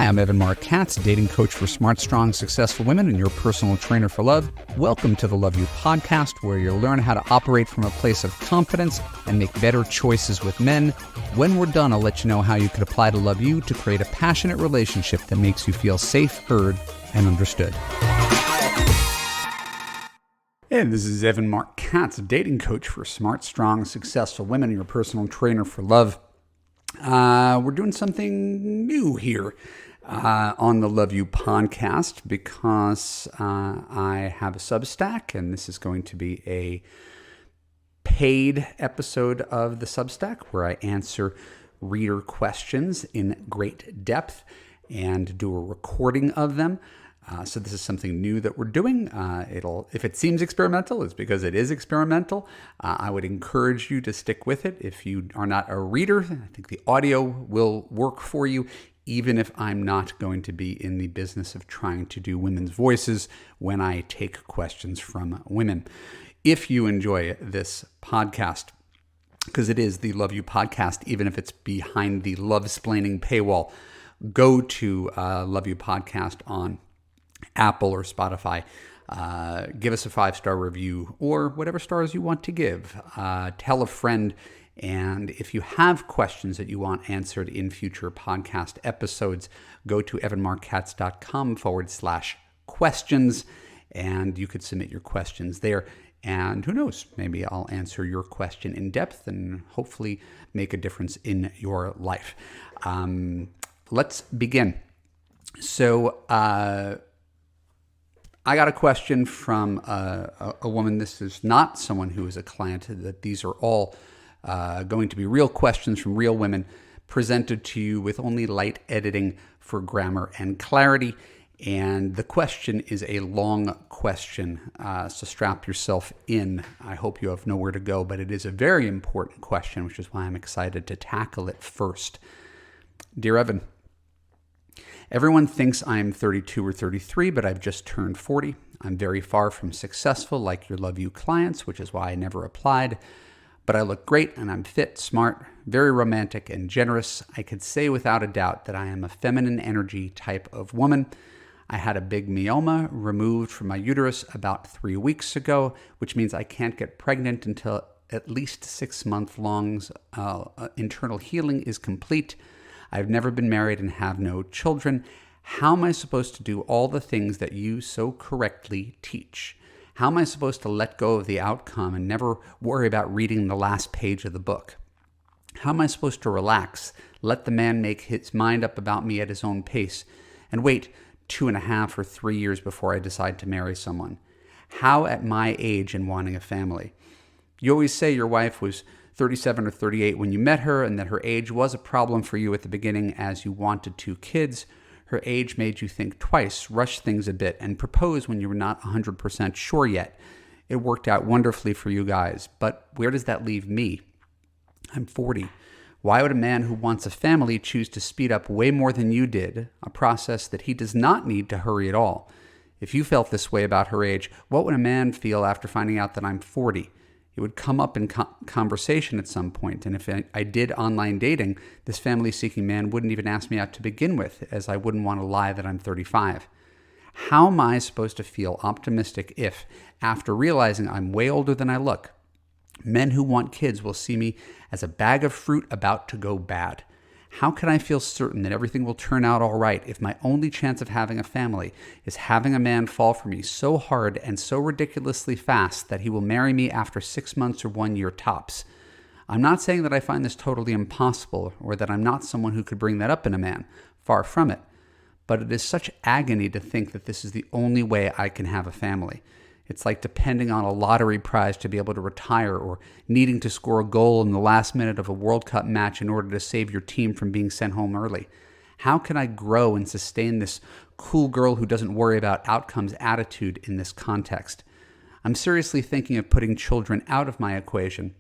I'm Evan Marc Katz, dating coach for smart, strong, successful women and your personal trainer for love. Welcome to the Love You podcast, where you'll learn how to operate from a place of confidence and make better choices with men. When we're done, I'll let you know how you could apply to Love You to create a passionate relationship that makes you feel safe, heard, and understood. Hey, this is Evan Marc Katz, dating coach for smart, strong, successful women and your personal trainer for love. We're doing something new here on the Love You podcast because I have a Substack, and this is going to be a paid episode of the Substack where I answer reader questions in great depth and do a recording of them. So this is something new that we're doing. If it seems experimental, it's because it is experimental. I would encourage you to stick with it. If you are not a reader, I think the audio will work for you, even if I'm not going to be in the business of trying to do women's voices when I take questions from women. If you enjoy this podcast, because it is the Love You podcast, even if it's behind the Lovesplaining paywall, go to Love You podcast on Apple or Spotify. Give us a 5-star review or whatever stars you want to give. Tell a friend. And if you have questions that you want answered in future podcast episodes, go to evanmarckatz.com/questions, and you could submit your questions there. And who knows, maybe I'll answer your question in depth and hopefully make a difference in your life. Let's begin. So, I got a question from a woman. This is not someone who is a client. That these are all going to be real questions from real women presented to you with only light editing for grammar and clarity. And the question is a long question, so strap yourself in. I hope you have nowhere to go, but it is a very important question, which is why I'm excited to tackle it first. Dear Evan, everyone thinks I am 32 or 33, but I've just turned 40. I'm very far from successful like your Love You clients, which is why I never applied. But I look great and I'm fit, smart, very romantic and generous. I could say without a doubt that I am a feminine energy type of woman. I had a big myoma removed from my uterus about 3 weeks ago, which means I can't get pregnant until at least 6 months long. Internal healing is complete. I've never been married and have no children. How am I supposed to do all the things that you so correctly teach? How am I supposed to let go of the outcome and never worry about reading the last page of the book? How am I supposed to relax, let the man make his mind up about me at his own pace, and wait 2.5 or 3 years before I decide to marry someone? How at my age and wanting a family? You always say your wife was 37 or 38 when you met her, and that her age was a problem for you at the beginning as you wanted 2 kids. Her age made you think twice, rush things a bit, and propose when you were not 100% sure yet. It worked out wonderfully for you guys, but where does that leave me? I'm 40. Why would a man who wants a family choose to speed up way more than you did, a process that he does not need to hurry at all? If you felt this way about her age, what would a man feel after finding out that I'm 40? It would come up in conversation at some point, and if I did online dating, this family-seeking man wouldn't even ask me out to begin with, as I wouldn't want to lie that I'm 35. How am I supposed to feel optimistic if, after realizing I'm way older than I look, men who want kids will see me as a bag of fruit about to go bad? How can I feel certain that everything will turn out all right if my only chance of having a family is having a man fall for me so hard and so ridiculously fast that he will marry me after 6 months or 1 year tops? I'm not saying that I find this totally impossible or that I'm not someone who could bring that up in a man. Far from it. But it is such agony to think that this is the only way I can have a family. It's like depending on a lottery prize to be able to retire, or needing to score a goal in the last minute of a World Cup match in order to save your team from being sent home early. How can I grow and sustain this cool girl who doesn't worry about outcomes attitude in this context? I'm seriously thinking of putting children out of my equation,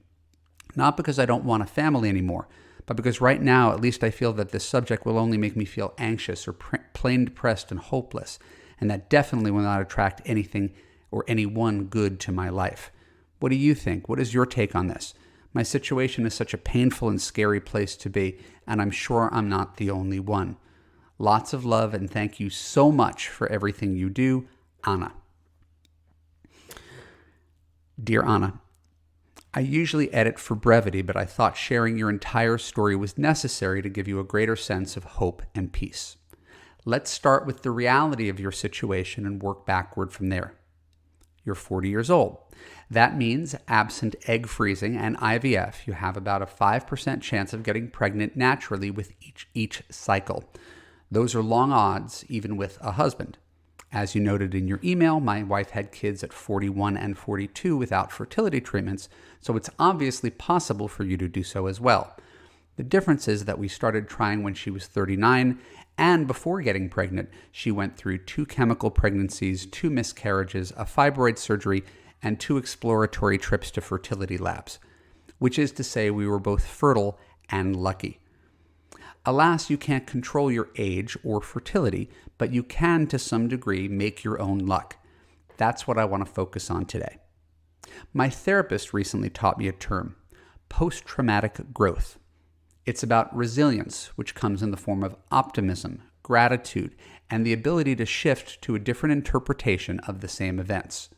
not because I don't want a family anymore, but because right now at least I feel that this subject will only make me feel anxious or plain depressed and hopeless, and that definitely will not attract anything or anyone good to my life. What do you think? What is your take on this? My situation is such a painful and scary place to be, and I'm sure I'm not the only one. Lots of love, and thank you so much for everything you do, Anna. Dear Anna, I usually edit for brevity, but I thought sharing your entire story was necessary to give you a greater sense of hope and peace. Let's start with the reality of your situation and work backward from there. You're 40 years old. That means, absent egg freezing and IVF, you have about a 5% chance of getting pregnant naturally with each cycle. Those are long odds, even with a husband. As you noted in your email, my wife had kids at 41 and 42 without fertility treatments, so it's obviously possible for you to do so as well. The difference is that we started trying when she was 39, and before getting pregnant, she went through 2 chemical pregnancies, 2 miscarriages, a fibroid surgery, and 2 exploratory trips to fertility labs, which is to say we were both fertile and lucky. Alas, you can't control your age or fertility, but you can, to some degree, make your own luck. That's what I want to focus on today. My therapist recently taught me a term, post-traumatic growth. It's about resilience, which comes in the form of optimism, gratitude, and the ability to shift to a different interpretation of the same events.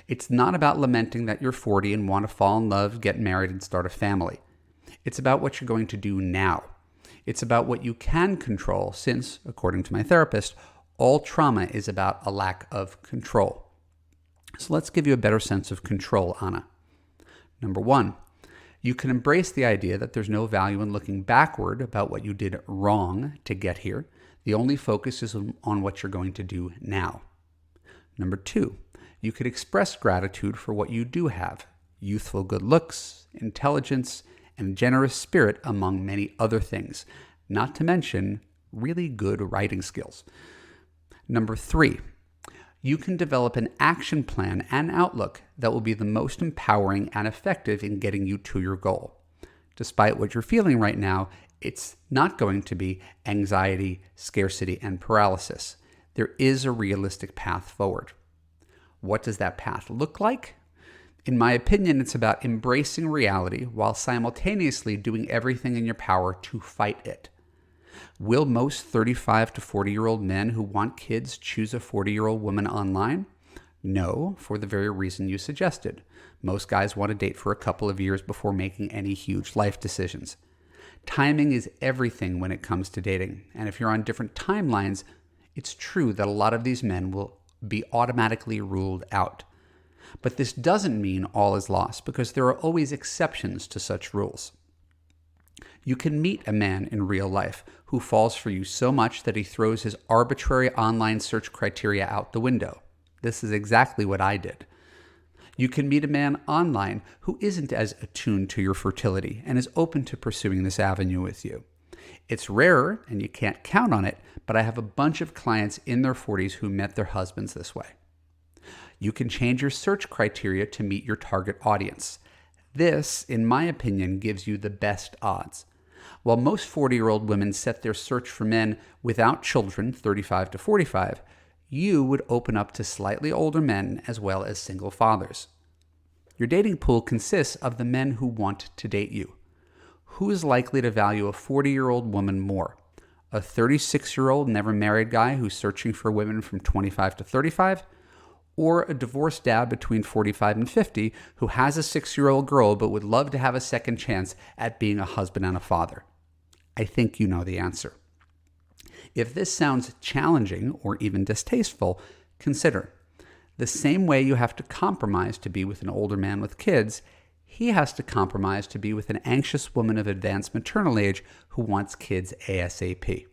It's not about lamenting that you're 40 and want to fall in love, get married, and start a family. It's about what you're going to do now. It's about what you can control since, according to my therapist, all trauma is about a lack of control. So let's give you a better sense of control, Anna. Number 1, you can embrace the idea that there's no value in looking backward about what you did wrong to get here. The only focus is on what you're going to do now. Number 2, you could express gratitude for what you do have: youthful good looks, intelligence, and generous spirit, among many other things, not to mention really good writing skills. Number 3, you can develop an action plan and outlook that will be the most empowering and effective in getting you to your goal. Despite what you're feeling right now, it's not going to be anxiety, scarcity, and paralysis. There is a realistic path forward. What does that path look like? In my opinion, it's about embracing reality while simultaneously doing everything in your power to fight it. Will most 35 to 40-year-old men who want kids choose a 40-year-old woman online? No, for the very reason you suggested. Most guys want to date for a couple of years before making any huge life decisions. Timing is everything when it comes to dating, and if you're on different timelines, it's true that a lot of these men will be automatically ruled out. But this doesn't mean all is lost, because there are always exceptions to such rules. You can meet a man in real life who falls for you so much that he throws his arbitrary online search criteria out the window. This is exactly what I did. You can meet a man online who isn't as attuned to your fertility and is open to pursuing this avenue with you. It's rarer, and you can't count on it, but I have a bunch of clients in their 40s who met their husbands this way. You can change your search criteria to meet your target audience. This, in my opinion, gives you the best odds. While most 40-year-old women set their search for men without children, 35 to 45, you would open up to slightly older men as well as single fathers. Your dating pool consists of the men who want to date you. Who is likely to value a 40-year-old woman more? A 36-year-old never married guy who's searching for women from 25 to 35? Or a divorced dad between 45 and 50 who has a 6-year-old girl but would love to have a second chance at being a husband and a father? I think you know the answer. If this sounds challenging or even distasteful, consider the same way you have to compromise to be with an older man with kids, he has to compromise to be with an anxious woman of advanced maternal age who wants kids ASAP.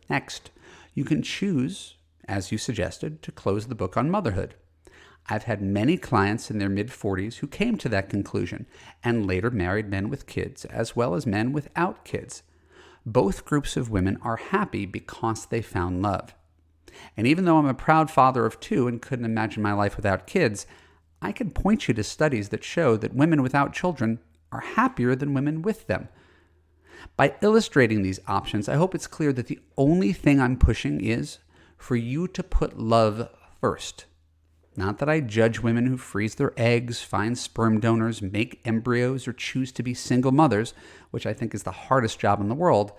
Next, you can choose, as you suggested, to close the book on motherhood. I've had many clients in their mid-40s who came to that conclusion and later married men with kids as well as men without kids. Both groups of women are happy because they found love. And even though I'm a proud father of 2 and couldn't imagine my life without kids, I can point you to studies that show that women without children are happier than women with them. By illustrating these options, I hope it's clear that the only thing I'm pushing is for you to put love first. Not that I judge women who freeze their eggs, find sperm donors, make embryos, or choose to be single mothers, which I think is the hardest job in the world.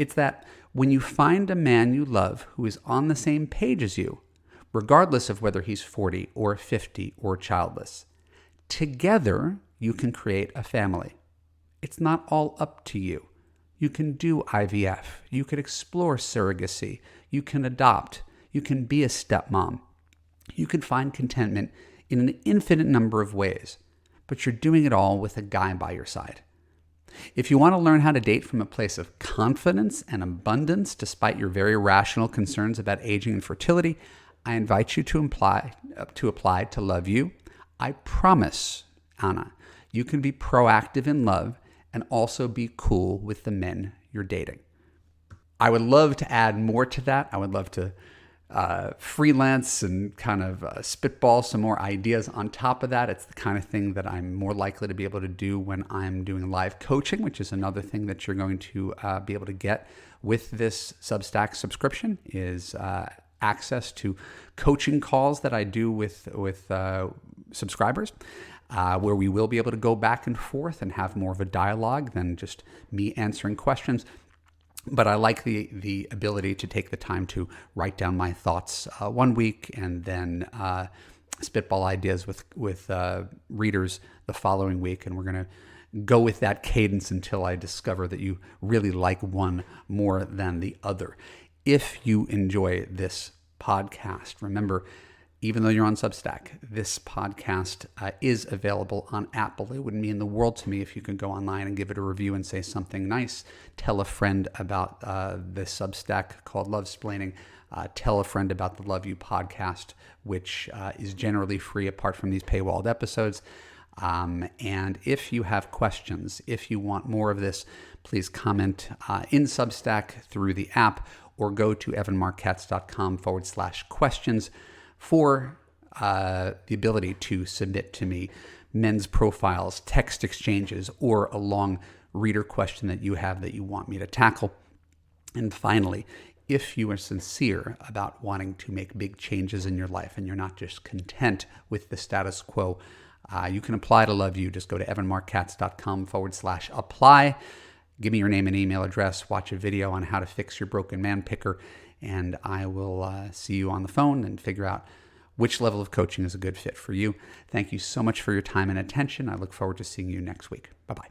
It's that when you find a man you love who is on the same page as you, regardless of whether he's 40 or 50 or childless, together you can create a family. It's not all up to you. You can do IVF. You could explore surrogacy. You can adopt. You can be a stepmom. You can find contentment in an infinite number of ways, but you're doing it all with a guy by your side. If you want to learn how to date from a place of confidence and abundance, despite your very rational concerns about aging and fertility, I invite you to apply to Love You. I promise, Anna, you can be proactive in love and also be cool with the men you're dating. I would love to add more to that. I would love to freelance and kind of spitball some more ideas on top of that. It's the kind of thing that I'm more likely to be able to do when I'm doing live coaching, which is another thing that you're going to be able to get with this Substack subscription, is access to coaching calls that I do with subscribers, where we will be able to go back and forth and have more of a dialogue than just me answering questions. But I like the ability to take the time to write down my thoughts one week and then spitball ideas with readers the following week. And we're going to go with that cadence until I discover that you really like one more than the other. If you enjoy this podcast, remember, even though you're on Substack, this podcast is available on Apple. It would mean the world to me if you could go online and give it a review and say something nice. Tell a friend about the Substack called Lovesplaining. Tell a friend about the Love You podcast, which is generally free apart from these paywalled episodes. And if you have questions, if you want more of this, please comment in Substack through the app or go to evanmarckatz.com/questions for the ability to submit to me men's profiles, text exchanges, or a long reader question that you have that you want me to tackle. And finally, if you are sincere about wanting to make big changes in your life and you're not just content with the status quo, you can apply to Love You. Just go to evanmarckatz.com/apply. Give me your name and email address, watch a video on how to fix your broken man picker, and I will see you on the phone and figure out which level of coaching is a good fit for you. Thank you so much for your time and attention. I look forward to seeing you next week. Bye-bye.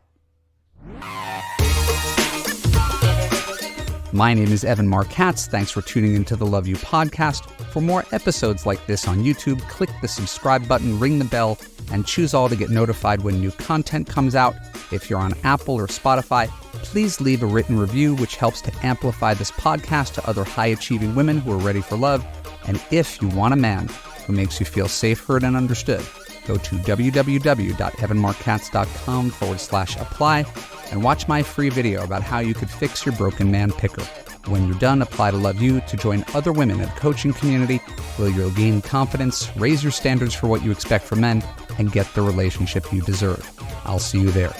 My name is Evan Marc Katz. Thanks for tuning into the Love You podcast. For more episodes like this on YouTube, click the subscribe button, ring the bell, and choose all to get notified when new content comes out. If you're on Apple or Spotify, please leave a written review, which helps to amplify this podcast to other high-achieving women who are ready for love. And if you want a man who makes you feel safe, heard, and understood, go to www.evanmarckatz.com/apply and watch my free video about how you could fix your broken man picker. When you're done, apply to Love You to join other women in a coaching community where you'll gain confidence, raise your standards for what you expect from men, and get the relationship you deserve. I'll see you there.